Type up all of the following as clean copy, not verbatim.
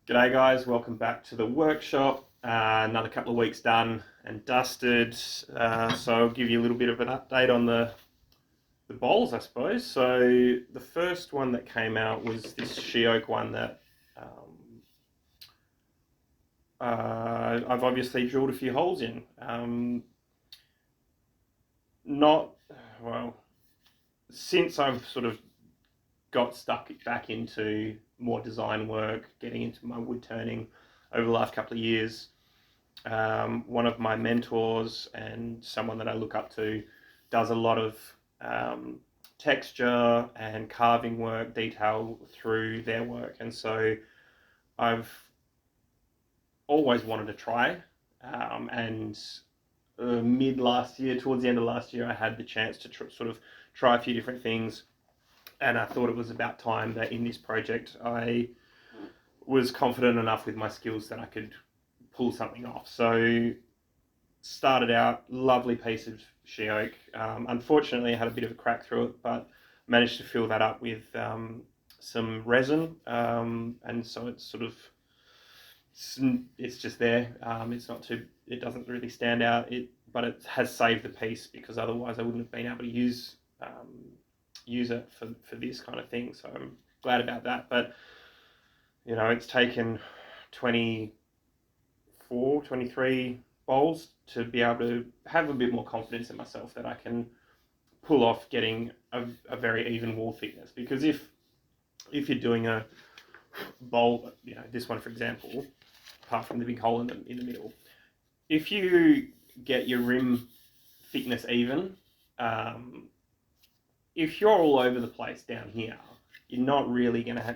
G'day guys, welcome back to the workshop. Another couple of weeks done and dusted. So I'll give you a little bit of an update on the bowls, I suppose. So the first one that came out was this she oak one that I've obviously drilled a few holes in. Not, well, since I've sort of got stuck back into more design work, getting into my wood turning over the last couple of years. One of my mentors and someone that I look up to does a lot of texture and carving work, detail through their work, and so I've always wanted to try. And mid last year, towards the end of last year, I had the chance to sort of try a few different things, and I thought it was about time that in this project I was confident enough with my skills that I could pull something off. So started out, lovely piece of she oak. Unfortunately, I had a bit of a crack through it, but managed to fill that up with some resin, and so it's sort of it's just there. It's not too. It doesn't really stand out. But it has saved the piece because otherwise I wouldn't have been able to use it for this kind of thing. So I'm glad about that. But it's taken 24, 23 bowls to be able to have a bit more confidence in myself that I can pull off getting a very even wall thickness. Because if you're doing a bowl, this one for example, apart from the big hole in the middle, if you get your rim thickness even, if you're all over the place down here, you're not really gonna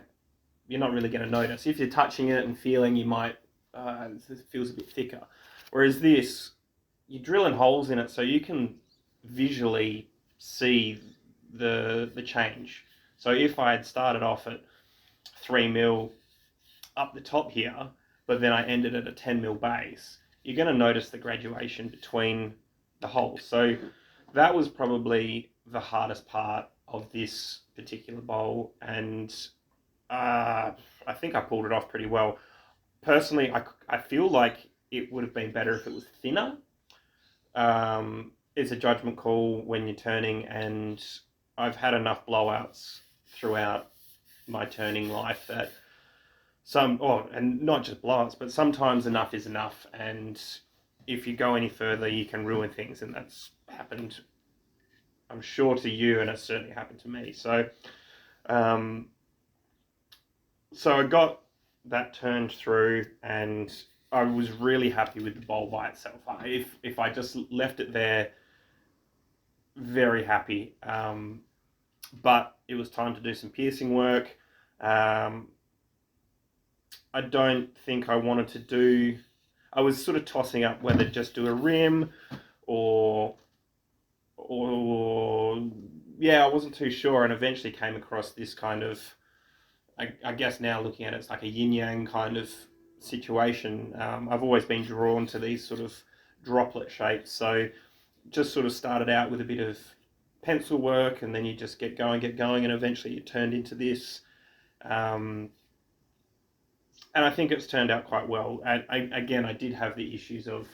notice. If you're touching it and feeling, you might it feels a bit thicker. Whereas this, you're drilling holes in it so you can visually see the change. So if I had started off at 3mm up the top here, but then I ended at a 10mm base, you're going to notice the graduation between the holes. So that was probably the hardest part of this particular bowl, and I think I pulled it off pretty well. Personally, I feel like it would have been better if it was thinner. It's a judgment call when you're turning, and I've had enough blowouts throughout my turning life that and not just blowouts, but sometimes enough is enough, and if you go any further, you can ruin things, and that's happened, I'm sure, to you, and it certainly happened to me. So I got that turned through, and I was really happy with the bowl by itself. If I just left it there, very happy. But it was time to do some piercing work. I don't think I wanted to do. I was sort of tossing up whether just do a rim or yeah, I wasn't too sure, and eventually came across this kind of. I guess now looking at it, it's like a yin yang kind of situation. I've always been drawn to these sort of droplet shapes, so just sort of started out with a bit of pencil work, and then you just get going, and eventually it turned into this. And I think it's turned out quite well. Again, I did have the issues of,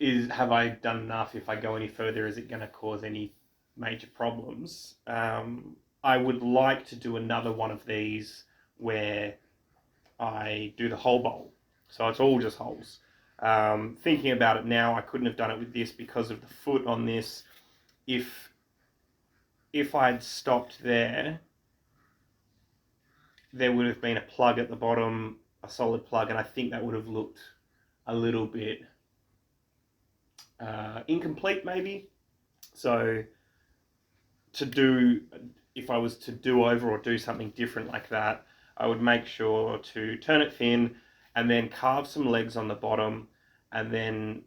have I done enough? If I go any further, is it going to cause any major problems? I would like to do another one of these where I do the whole bowl. So it's all just holes. Thinking about it now, I couldn't have done it with this because of the foot on this. If I'd stopped there would have been a plug at the bottom, a solid plug, and I think that would have looked a little bit incomplete maybe. So if I was to do over or do something different like that, I would make sure to turn it thin and then carve some legs on the bottom, and then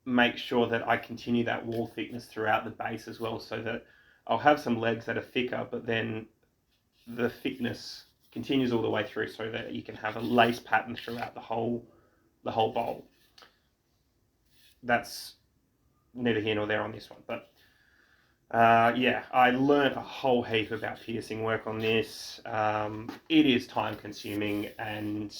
make sure that I continue that wall thickness throughout the base as well, so that I'll have some legs that are thicker, but then the thickness continues all the way through, so that you can have a lace pattern throughout the whole bowl. That's neither here nor there on this one, but Yeah, I learnt a whole heap about piercing work on this. It is time consuming, and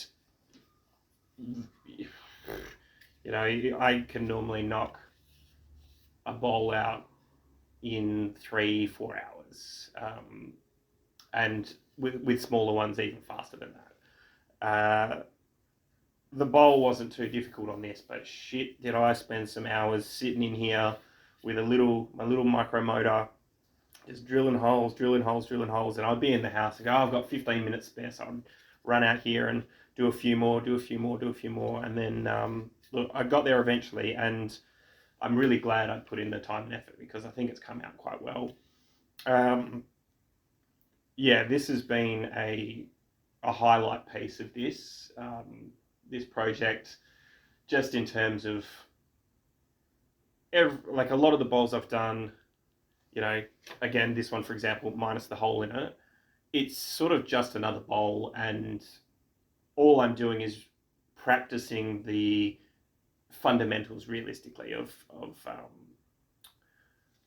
I can normally knock a bowl out in 3-4 hours, and with smaller ones even faster than that. The bowl wasn't too difficult on this, but shit, did I spend some hours sitting in here with my little micro motor, just drilling holes, and I'd be in the house and go, oh, I've got 15 minutes spare, so I'd run out here and do a few more, and then look, I got there eventually, and I'm really glad I put in the time and effort because I think it's come out quite well. Yeah, this has been a highlight piece of this project, just in terms of like a lot of the bowls I've done. Again, this one, for example, minus the hole in it, it's sort of just another bowl, and all I'm doing is practicing the fundamentals realistically of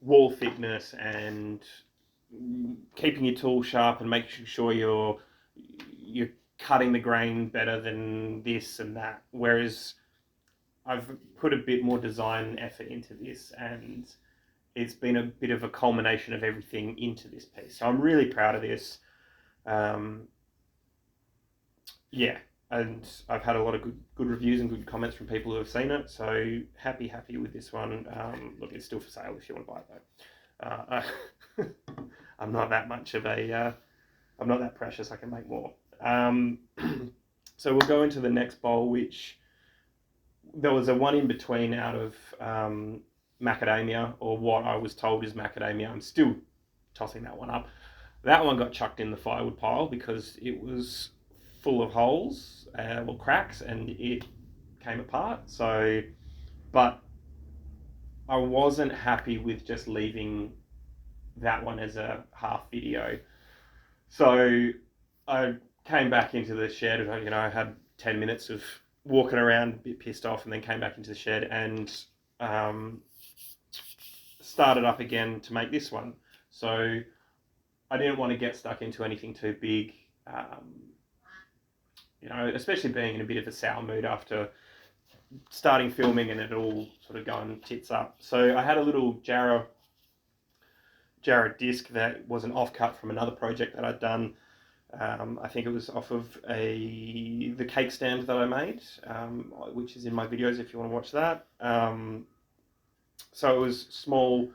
wall thickness and keeping your tool sharp and making sure you're cutting the grain better than this and that. Whereas I've put a bit more design effort into this, and it's been a bit of a culmination of everything into this piece. So I'm really proud of this. Yeah, and I've had a lot of good reviews and good comments from people who have seen it. So happy with this one. Look, it's still for sale if you want to buy it though. I'm not that much of a. I'm not that precious. I can make more. So we'll go into the next bowl, which there was a one in between out of macadamia, or what I was told is macadamia. I'm still tossing that one up. That one got chucked in the firewood pile because it was full of holes, or cracks, and it came apart. So, but I wasn't happy with just leaving that one as a half video. So I came back into the shed, and I had 10 minutes of walking around a bit pissed off, and then came back into the shed and started up again to make this one. So I didn't want to get stuck into anything too big, especially being in a bit of a sour mood after starting filming and it all sort of going tits up. So I had a little Jarrah disc that was an offcut from another project that I'd done. I think it was off of the cake stand that I made, which is in my videos if you want to watch that. So it was small.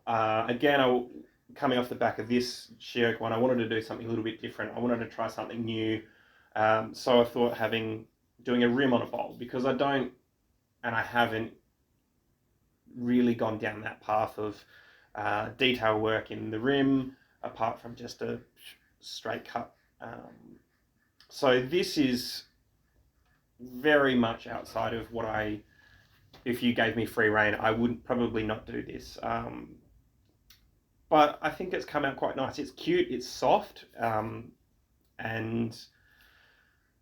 Again, coming off the back of this Shirk one, I wanted to do something a little bit different. I wanted to try something new. So I thought doing a rim on a bowl, because I haven't really gone down that path of detail work in the rim, apart from just a straight cut. So this is very much outside of what if you gave me free rein, I would probably not do this. But I think it's come out quite nice. It's cute, it's soft, and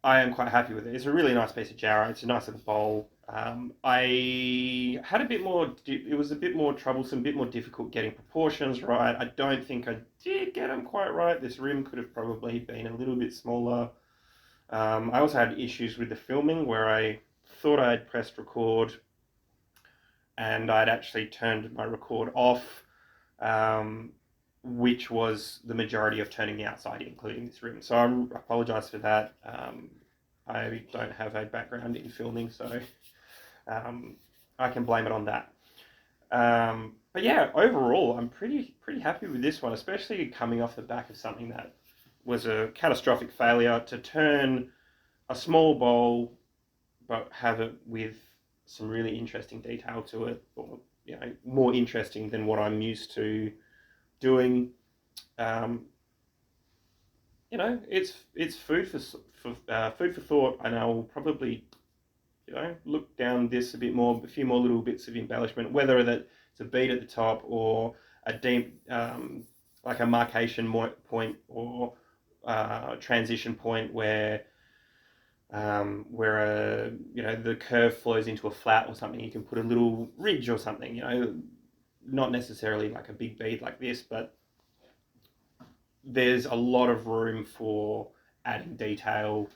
I am quite happy with it. It's a really nice piece of Jarrah. It's a nice little bowl. I had it was a bit more troublesome, a bit more difficult getting proportions right. I don't think I did get them quite right. This rim could have probably been a little bit smaller. I also had issues with the filming where I thought I had pressed record and I'd actually turned my record off, which was the majority of turning the outside, including this rim. So I apologise for that. I don't have a background in filming, so I can blame it on that. But yeah, overall, I'm pretty happy with this one, especially coming off the back of something that was a catastrophic failure. To turn a small bowl, but have it with some really interesting detail to it, or more interesting than what I'm used to doing. It's food for thought, and I'll probably look down this a bit more, a few more little bits of embellishment, whether that it's a bead at the top or a deep like a marcation point or transition point where the curve flows into a flat or something. You can put a little ridge or something. not necessarily like a big bead like this, but there's a lot of room for adding detail,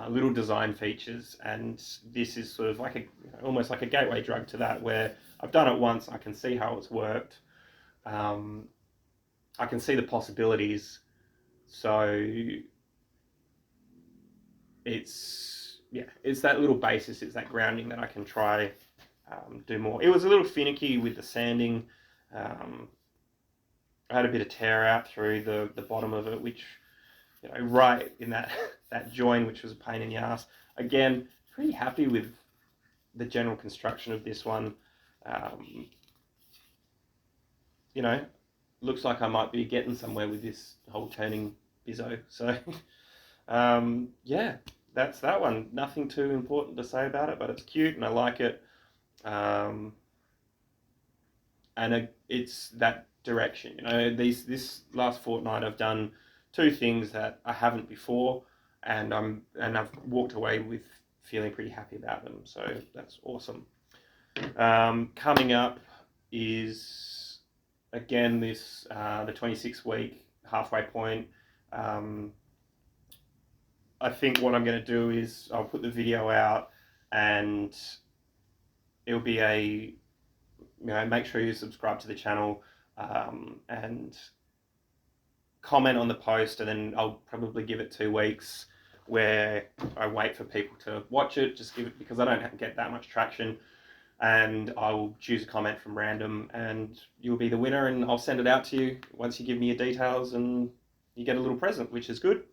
little design features, and this is sort of like a almost like a gateway drug to that, where I've done it once, I can see how it's worked, I can see the possibilities, so it's that little basis, it's that grounding that I can try do more. It was a little finicky with the sanding. I had a bit of tear out through the bottom of it, which, right in that that join, which was a pain in the ass. Again, pretty happy with the general construction of this one. Looks like I might be getting somewhere with this whole turning bizzo. So, yeah, that's that one. Nothing too important to say about it, but it's cute and I like it. And it's that direction. This last fortnight I've done two things that I haven't before, and I've walked away with feeling pretty happy about them. So that's awesome. Coming up is again this the 26-week halfway point. I think what I'm going to do is I'll put the video out, and it'll be make sure you subscribe to the channel, and comment on the post, and then I'll probably give it 2 weeks where I wait for people to watch it, just give it, because I don't get that much traction, and I'll choose a comment from random and you'll be the winner, and I'll send it out to you once you give me your details, and you get a little present, which is good.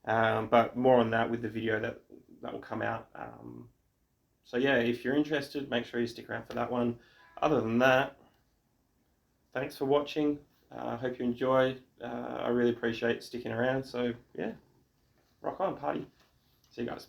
But more on that with the video that will come out. So yeah, if you're interested, make sure you stick around for that one. Other than that, thanks for watching. I hope you enjoy. I really appreciate sticking around. So yeah, rock on, party. See you guys.